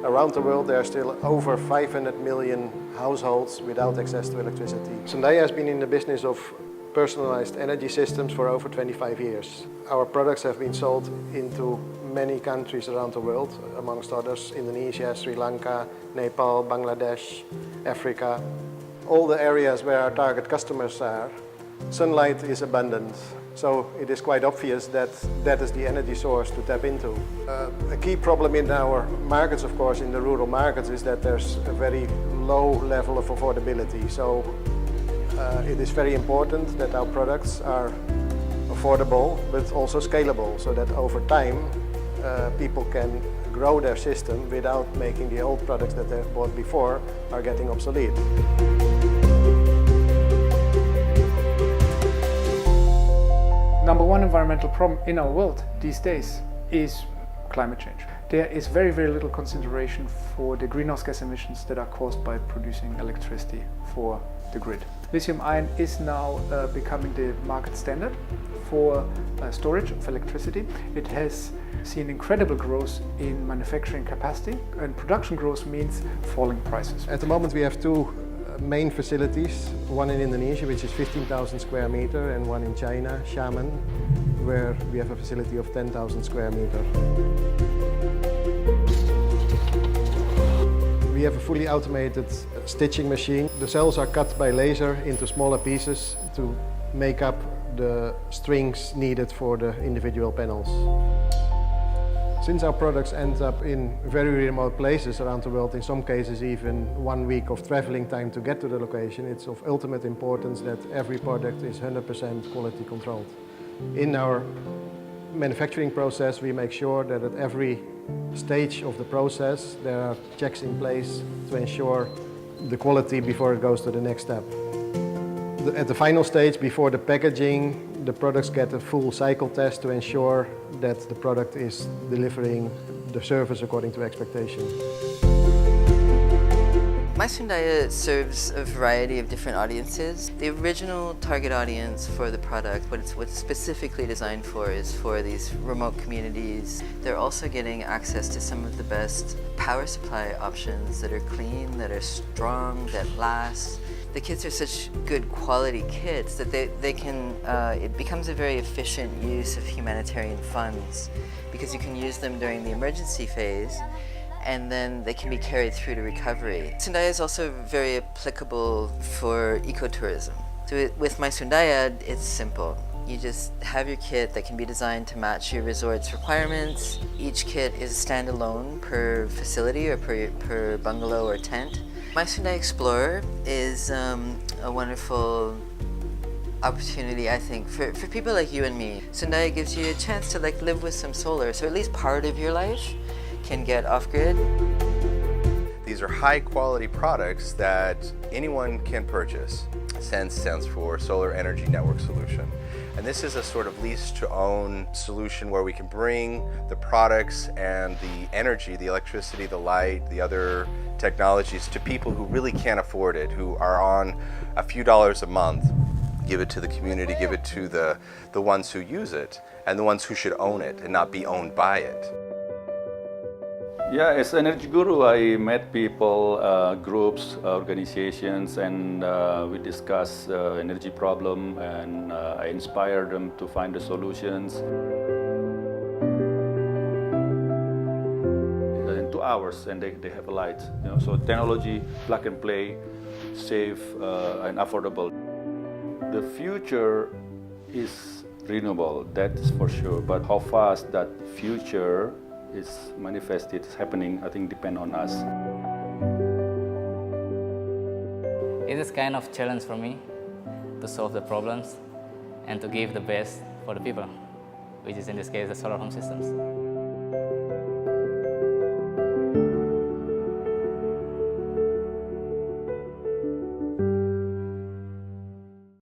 Around the world there are still over 500 million households without access to electricity. Sundaya has been in the business of personalized energy systems for over 25 years. Our products have been sold into many countries around the world, amongst others Indonesia, Sri Lanka, Nepal, Bangladesh, Africa. All the areas where our target customers are, sunlight is abundant. So it is quite obvious that that is the energy source to tap into. A key problem in our markets, of course, in the rural markets, is that there's a very low level of affordability. So it is very important that our products are affordable but also scalable, so that over time people can grow their system without making the old products that they've bought before are getting obsolete. Number one environmental problem in our world these days is climate change. There is very, very little consideration for the greenhouse gas emissions that are caused by producing electricity for the grid. Lithium ion is now becoming the market standard for storage of electricity. It has seen incredible growth in manufacturing capacity, and production growth means falling prices. At the moment we have two main facilities, one in Indonesia, which is 15,000 square meter, and one in China, Xiamen, where we have a facility of 10,000 square meter. We have a fully automated stitching machine. The cells are cut by laser into smaller pieces to make up the strings needed for the individual panels. Since our products end up in very remote places around the world, in some cases even 1 week of traveling time to get to the location, it's of ultimate importance that every product is 100% quality controlled. In our manufacturing process, we make sure that at every stage of the process there are checks in place to ensure the quality before it goes to the next step. At the final stage, before the packaging, the products get a full cycle test to ensure that the product is delivering the service according to expectation. My Sundaya serves a variety of different audiences. The original target audience for the product, what it's specifically designed for, is for these remote communities. They're also getting access to some of the best power supply options that are clean, that are strong, that last. The kits are such good quality kits that they can, it becomes a very efficient use of humanitarian funds because you can use them during the emergency phase and then they can be carried through to recovery. Sundaya is also very applicable for ecotourism. So with my Sundaya, it's simple. You just have your kit that can be designed to match your resort's requirements. Each kit is standalone per facility or per bungalow or tent. My Sundaya Explorer is a wonderful opportunity, I think, for people like you and me. Sundaya gives you a chance to live with some solar, so at least part of your life can get off-grid. These are high-quality products that anyone can purchase. SENSE stands for Solar Energy Network Solution. And this is a sort of lease-to-own solution where we can bring the products and the energy, the electricity, the light, the other technologies to people who really can't afford it, who are on a few dollars a month. Give it to the community, give it to the ones who use it, and the ones who should own it and not be owned by it. Yeah, as energy guru, I met people, groups, organizations, and we discuss energy problem, and I inspire them to find the solutions. In 2 hours, and they have a light. So technology, plug and play, safe and affordable. The future is renewable, that's for sure. But how fast that future is manifested, is happening, I think depend on us. It is kind of challenge for me to solve the problems and to give the best for the people, which is in this case the solar home systems.